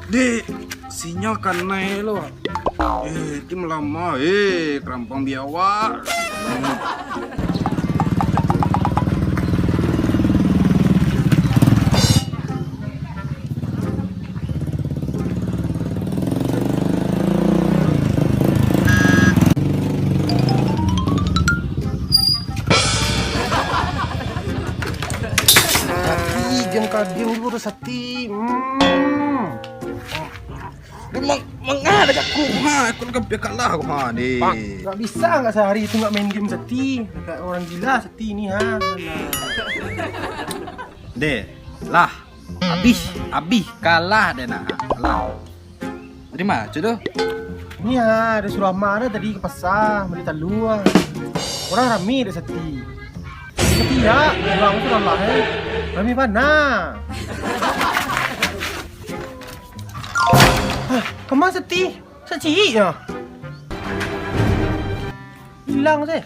[SPEAKER 3] Dek, sinyal kan naik lo. Tim lama, kerampang biawak.
[SPEAKER 2] Diam dulu udah sati.
[SPEAKER 3] Mengada aku, aku kan kalah aku ni.
[SPEAKER 2] Gak bisa nggak sehari itu nggak main game sati. Kayak orang gila sati ini ha.
[SPEAKER 3] Dek, lah Abih kalah deh nak. Kalah. Terima, jodoh.
[SPEAKER 2] Ni ha, dia suruh amak dah tadi ke pasar beli telur. Orang rami dah seti. Seti ya, orang tu dah lah rami mana? Kemana seti? Seti ya. Hilang saya.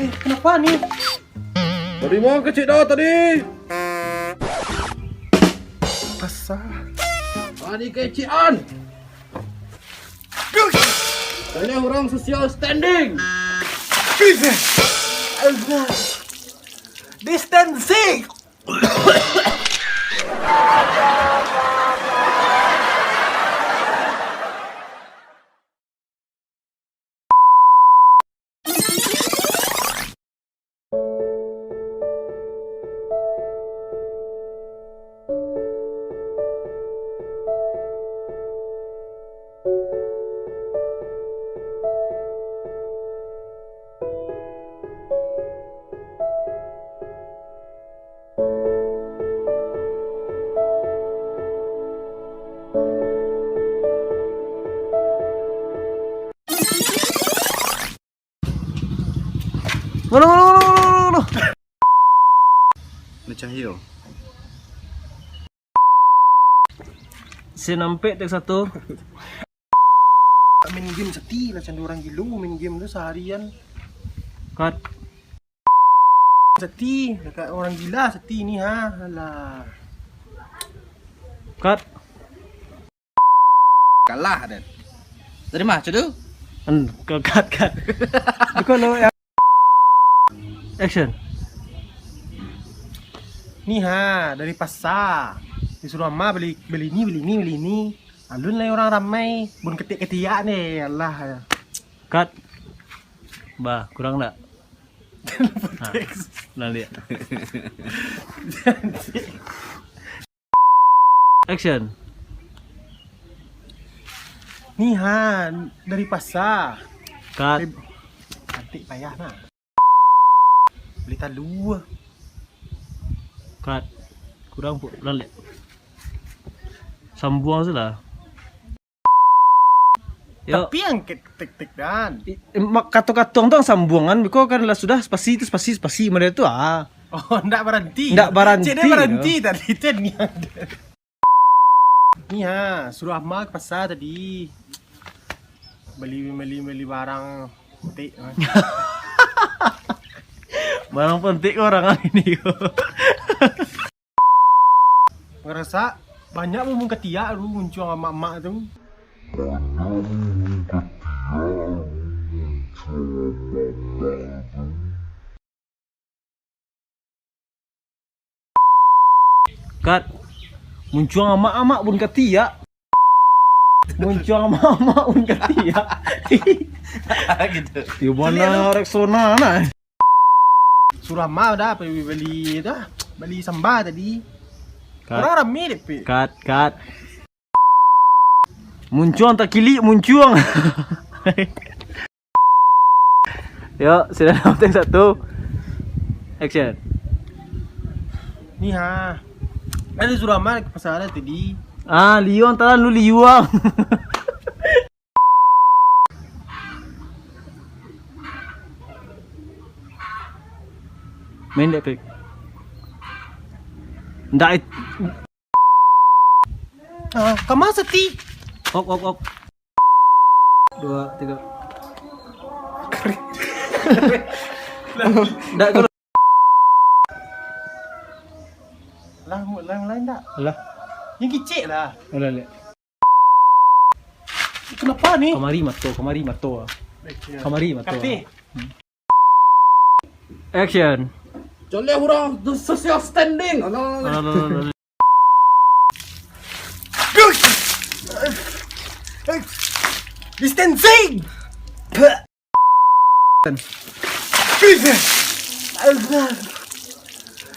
[SPEAKER 2] Kenapa ni?
[SPEAKER 3] Tadi mau kecil dah tadi.
[SPEAKER 2] Pasar.
[SPEAKER 3] Tadi kecian. Tanya orang social standing.
[SPEAKER 2] Distancing.
[SPEAKER 1] Mana.
[SPEAKER 3] Macam hiyo.
[SPEAKER 1] Si nampik tek satu.
[SPEAKER 2] Main game seti lah macam orang gila main game tu seharian.
[SPEAKER 1] Cut.
[SPEAKER 2] Seti dekat orang gila seti ni ha. Alah.
[SPEAKER 1] Cut.
[SPEAKER 3] Kalah dan. Terima, jodoh.
[SPEAKER 1] Cut. Kalau action.
[SPEAKER 2] Ni ha dari pasar. Disuruh amak beli ni. Alun lah orang ramai. Bun ketik-ketiak ni. Allah.
[SPEAKER 1] Cut. Bah, kurang tak? Nah, lihat. Action.
[SPEAKER 2] Ni ha dari pasar.
[SPEAKER 1] Cut.
[SPEAKER 2] Cantik payah nah. Beli telur.
[SPEAKER 1] Cut. Kurang pun lihat. Sambung saja. Yo.
[SPEAKER 2] Tapi yang ketik-ketik dan.
[SPEAKER 1] Kata-kata tu sambungan, because kan lah sudah spasi mana tu ah.
[SPEAKER 2] Oh, ndak berhenti.
[SPEAKER 1] Ndak berhenti.
[SPEAKER 2] Cik dia berhenti tadi tu ni ada. Ni ha, suruh amak ke pasar tadi. Beli barang petik.
[SPEAKER 1] Barang penting orang ini.
[SPEAKER 2] Ngerasa banyak bumbung ketiak lu muncul sama mak tu.
[SPEAKER 1] Kat muncul amak-amak pun ketiak. Muncul amak-amak pun ketiak.
[SPEAKER 3] Gitu.
[SPEAKER 1] Di mana Rexona nah.
[SPEAKER 2] Suruh mak dah beli dah. Beli sambal tadi. Orang rame deh, Pi.
[SPEAKER 1] Cut. Muncuang tak kili, muncuang. Yuk, sudah take 1. Action.
[SPEAKER 2] Ni ha. Ada suruh amal ke pasal tadi.
[SPEAKER 1] Ah, liuang talan lu liuang. Main dek, Pik. Ndak
[SPEAKER 2] Kamu seti.
[SPEAKER 1] op. 2, 3. Ndak kalau
[SPEAKER 2] Lain tak?
[SPEAKER 1] Alah,
[SPEAKER 2] Yang kecil lah.
[SPEAKER 1] lihat.
[SPEAKER 2] Kenapa ni?
[SPEAKER 1] Kamari mato.
[SPEAKER 2] Kafe.
[SPEAKER 1] Action.
[SPEAKER 3] Joleh orang the social standing.
[SPEAKER 1] No.
[SPEAKER 2] Distancing.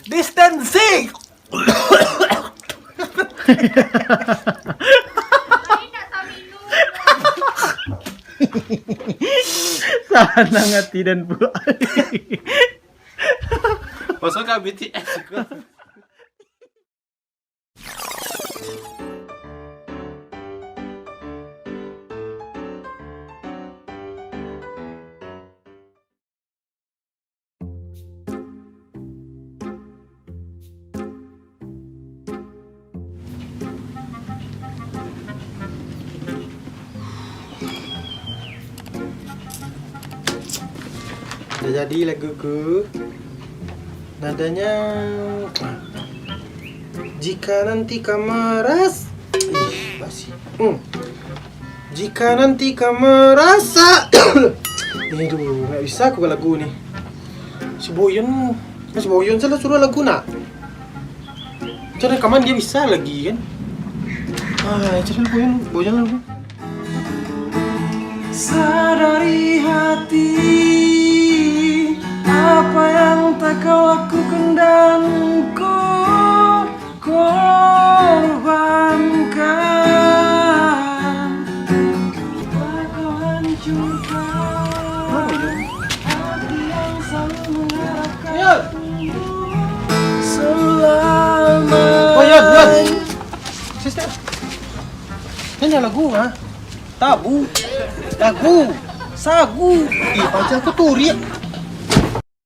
[SPEAKER 2] Distancing.
[SPEAKER 1] Sana ngati dan buat.
[SPEAKER 9] Masuk ke BTS ke?
[SPEAKER 2] Dah jadi laguku. Nadanya jika nanti kamu merasa basi. Jika nanti kamu merasa ini dulu nggak bisa aku lagu ni. Si Boyon salah suruh lagu nak. Jadi kaman dia bisa lagi kan? Jadi Boyon lagu. Sadari hati apa yang tak kau lakukan dan ku korbankan. Tak kau hancurkan hati yang selalu mengharapkan selama. Sister, ini lagu ha? Tabu, sagu. Baca aku turi.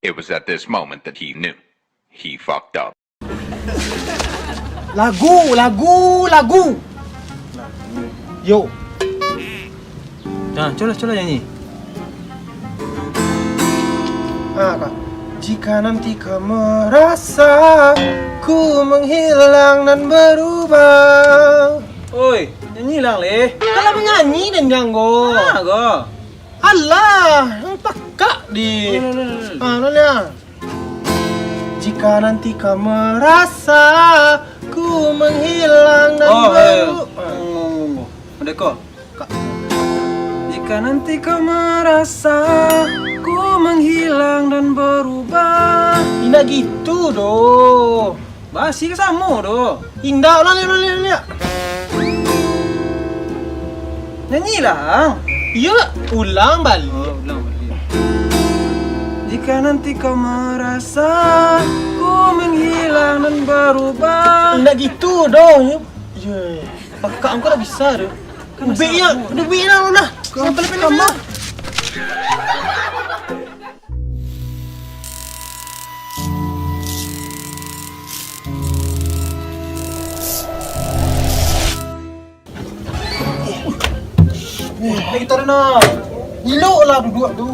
[SPEAKER 5] It was at this moment that he knew. He fucked up.
[SPEAKER 2] Lagu. Yo.
[SPEAKER 1] Nah, coba nyanyi.
[SPEAKER 2] Kak. Jika nanti kau merasa ku menghilang dan berubah.
[SPEAKER 1] Oi, nyanyi lang le.
[SPEAKER 2] Kalau menyanyi dan ganggu.
[SPEAKER 1] Go.
[SPEAKER 2] Allah, yang takak di. Nanya. Jika nanti kau merasa ku menghilang dan berubah.
[SPEAKER 1] Merdeka. Jika nanti kau merasa ku menghilang dan berubah.
[SPEAKER 2] Indah gitu doh.
[SPEAKER 1] Basi ke sama doh.
[SPEAKER 2] Indah ulang.
[SPEAKER 1] Nyanyi lang.
[SPEAKER 2] Iya, ulang balik.
[SPEAKER 1] Ulang balik. Jika nanti kau merasa ku menghilang dan berubah.
[SPEAKER 2] Indah gitu doh. Ya. Pakak aku dah bisa doh. Ubi ya, ubi lah. Sampai lama. Lagi taruh nak. Gilok lah duduk tu.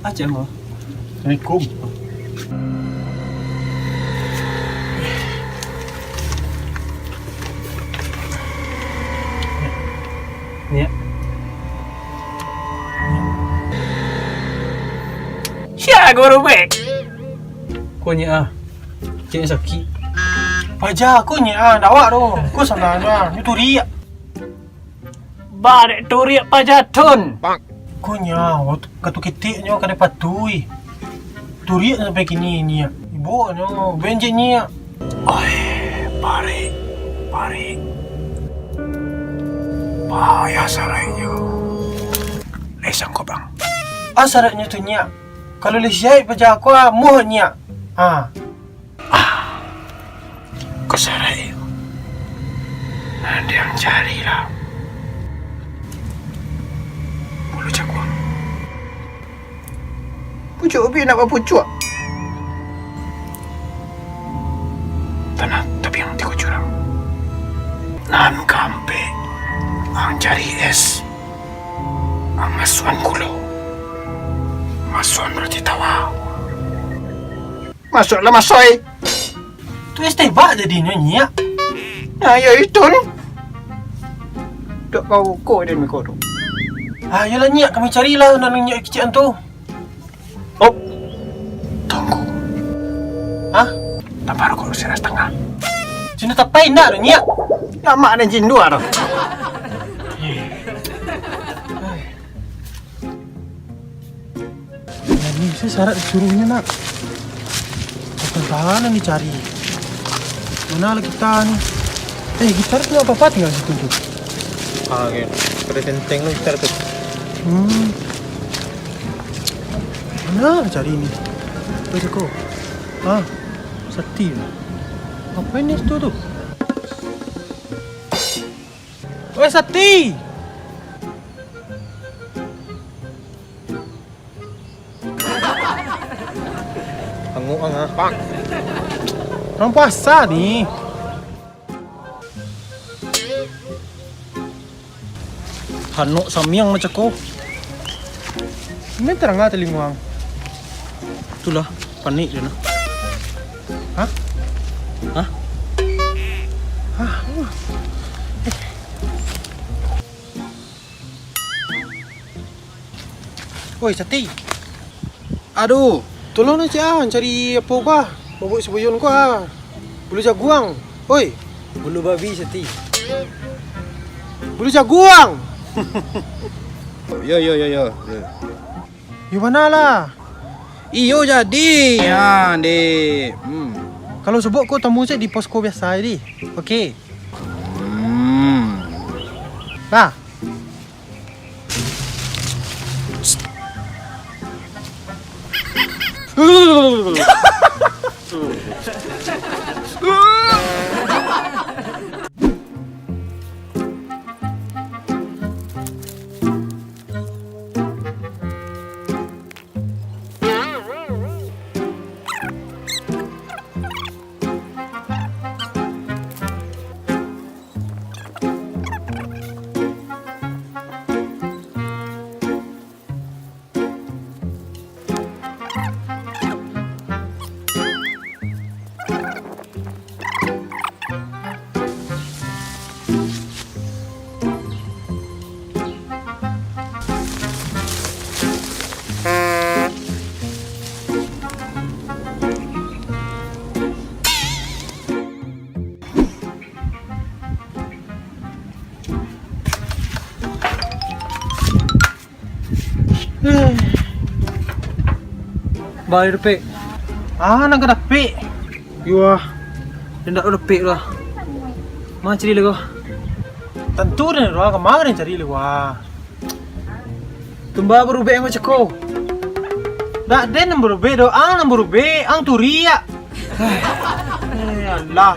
[SPEAKER 1] Aja mo.
[SPEAKER 2] Assalamualaikum.
[SPEAKER 1] Ni.
[SPEAKER 2] Siapa guru baik?
[SPEAKER 1] Kau ni Cik sakit.
[SPEAKER 2] Aja aku ni dawak tu. Aku sebenarnya ni turi.
[SPEAKER 1] Barek turiak pajatun. Kunya, waktu katu ketiknya kena patui. Turiak sampai kini ni. Ibu nyo, benjeknya. Oi, barek. Bahaya saraknya. Lesang ko bang. Saraknya tu nya. Kalau lesiai pajak aku muhnya. Kesarai. Nanti yang carilah. Bulu jaguar. Pucuk ubi nak apa pucuk? Tanah tapi yang tiga jurang. Nan kampe. Ang cari es. Ang masuan kulo. Masuan berarti tawa. Masuklah masoy. Tu es tebak jadi nyanyi. Ya itu ni. Tak kau dia mikor tu. Yalah Nyak, kami carilah nanang Nyak kecil tu. Oh. Tunggu. Tak baru kau usia setengah. Cina tak payah nak Nyak. Ya mak dan jin dua tu. Ini saya syarat disuruhnya nak. Tahan ni cari. Mana lah kita ni? Gitar tu apa-apa tinggal situ tu.
[SPEAKER 2] Okay. Pada tenteng lah gitar tu.
[SPEAKER 1] Mana cari ni? Apa itu kau? Sati. Apa ini situ tu? Oi Sati!
[SPEAKER 2] Anguk Pak.
[SPEAKER 1] Orang puasa ni. Hanuk samyang macam kau. Ini terang lah telinguang. Itulah, panik dia nak. Oi Sati.
[SPEAKER 2] Aduh, tolong nak cari apa kau? Bubuk sebuyun kau. Bulu jaguang. Oi,
[SPEAKER 1] Bulu babi Sati.
[SPEAKER 2] bulu jaguang.
[SPEAKER 3] Yo.
[SPEAKER 1] You mana lah?
[SPEAKER 3] Iyo jadi. Dek.
[SPEAKER 1] Kalau sebut kau temu saya di posko biasa je. Okey. Dah. Balik dapik. Nak ke dapik?
[SPEAKER 2] Yuah,
[SPEAKER 1] Dia nak dapik lah. Mana cari lagi? Tentu dia nak kemarin cari lagi. Tumba berubah yang macam kau. Tak ada yang berubah doa, yang berubah, ang turia. Allah.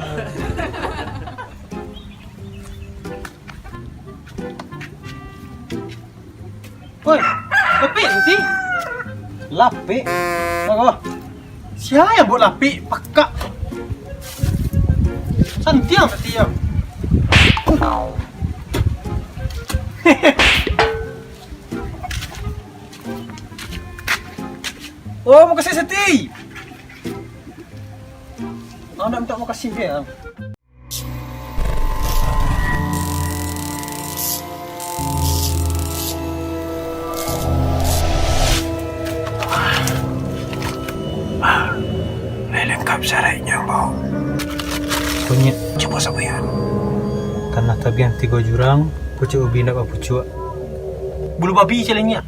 [SPEAKER 1] Oi, lapik nanti. Lapik? Apa? Siapa yang buat lapik? Pakak. Santiang. Oh, mau kasih Sati. Nak minta mau kasih dia. Lengkap syaratnya mau. Punya coba sampean. Tanah tabian 3 jurang,
[SPEAKER 2] Pucuk ubi nak apa pucuk?
[SPEAKER 1] Bulu babi celengnya.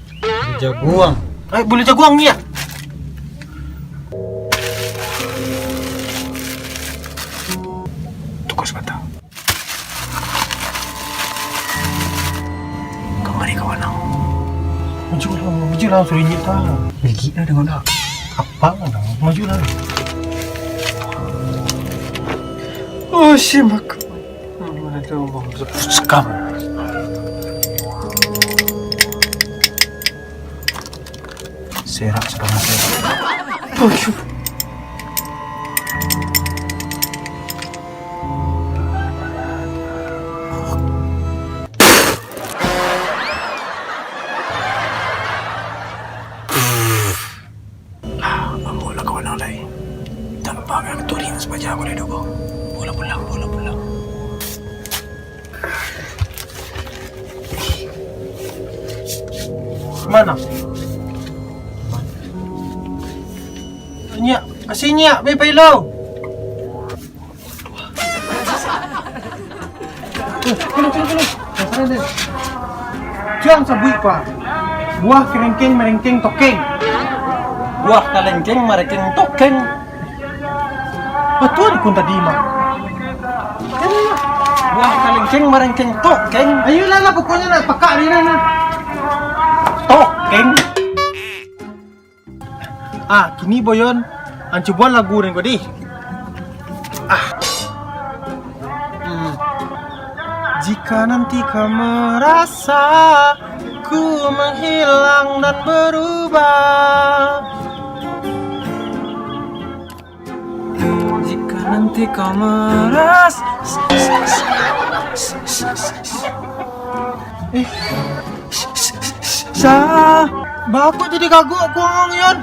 [SPEAKER 2] Jaguang.
[SPEAKER 1] Bulu jaguang ni ya. Tunggu sebentar. Kemari kawan aku. Majulah suruh injek tahu. Gigi dah dengan dah. Apa dah? Majulah. Oh si mak. Mana tu bang? Sekam. Serak sekarang serak. Oh syuk. Ambola kawan ang lain. Tanpa ang tuloy sa baja ko na dugo. Bola pulang. Mana? Nya, kasihnya, may pailaw. Tulong. Diyan sa buwi pa. Buah kerengkeng merengkeng tokeng. Buah kalengkeng merengkeng tokeng. Betul kung tadi mah. Buah kalengkeng merengkeng tokeng. Ayolah lah pokoknya nak pekak dia nak. Tokeng. Kini boyon, ang coba lagu rin ko di. Jika nanti kau merasa ku menghilang dan berubah, jika nanti kau merasa baku jadi kagok aku ngomong yon.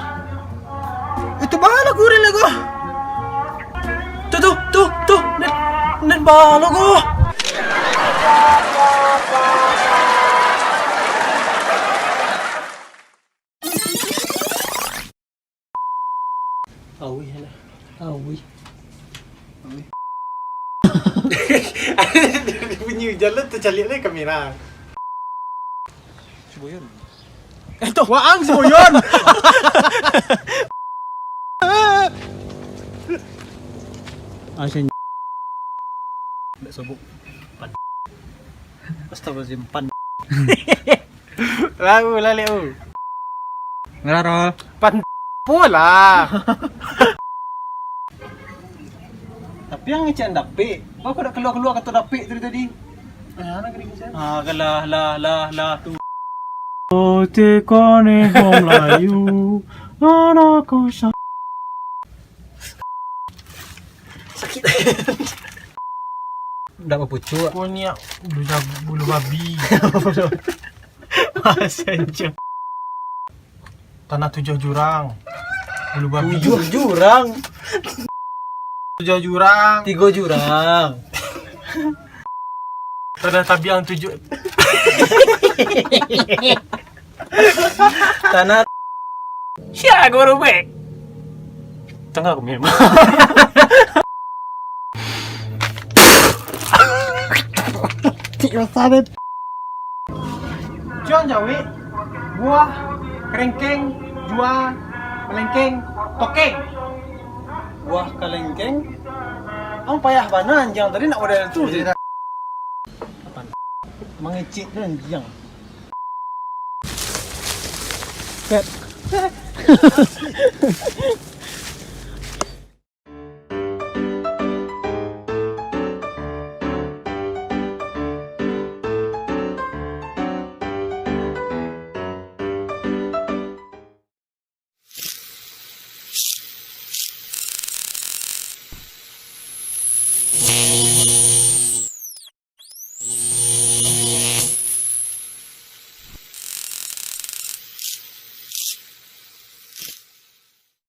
[SPEAKER 1] Itu bala gue rin lagu. Tuh, nen bala gue. Awi. Bunyi jalan tercalik ni kamera.
[SPEAKER 3] Siboyon.
[SPEAKER 2] Ito, waang si Boyon.
[SPEAKER 1] Asin. Nggak sobok. Astagfirullahaladzim.
[SPEAKER 2] Lagu laliu.
[SPEAKER 3] Ngararo.
[SPEAKER 2] Pan pula.
[SPEAKER 1] Tapi yang ngecek dapi, kau dah keluar kata dapi tadi.
[SPEAKER 2] Anak kering saya.
[SPEAKER 1] Galah tu. Oh te kone hong layu, anak kau sakit.
[SPEAKER 2] Dah apa pucuk?
[SPEAKER 1] Kau ni bulu babi. Asenja. Tanah 7 jurang. Bulu babi.
[SPEAKER 2] 7 jurang.
[SPEAKER 1] 7 jurang.
[SPEAKER 2] 3 jurang.
[SPEAKER 1] Tanah tabiang 7.
[SPEAKER 2] Tanah
[SPEAKER 1] Siya guru be. Tengah aku memang.
[SPEAKER 2] tidak sadet.
[SPEAKER 1] Jual jawi, buah, kerengkeng, jual, melengkeng, tokeng. Buah kelengkeng. Ang payah banan jang tadi nak model tu. Apaan? Mengecik dan jang. Ket.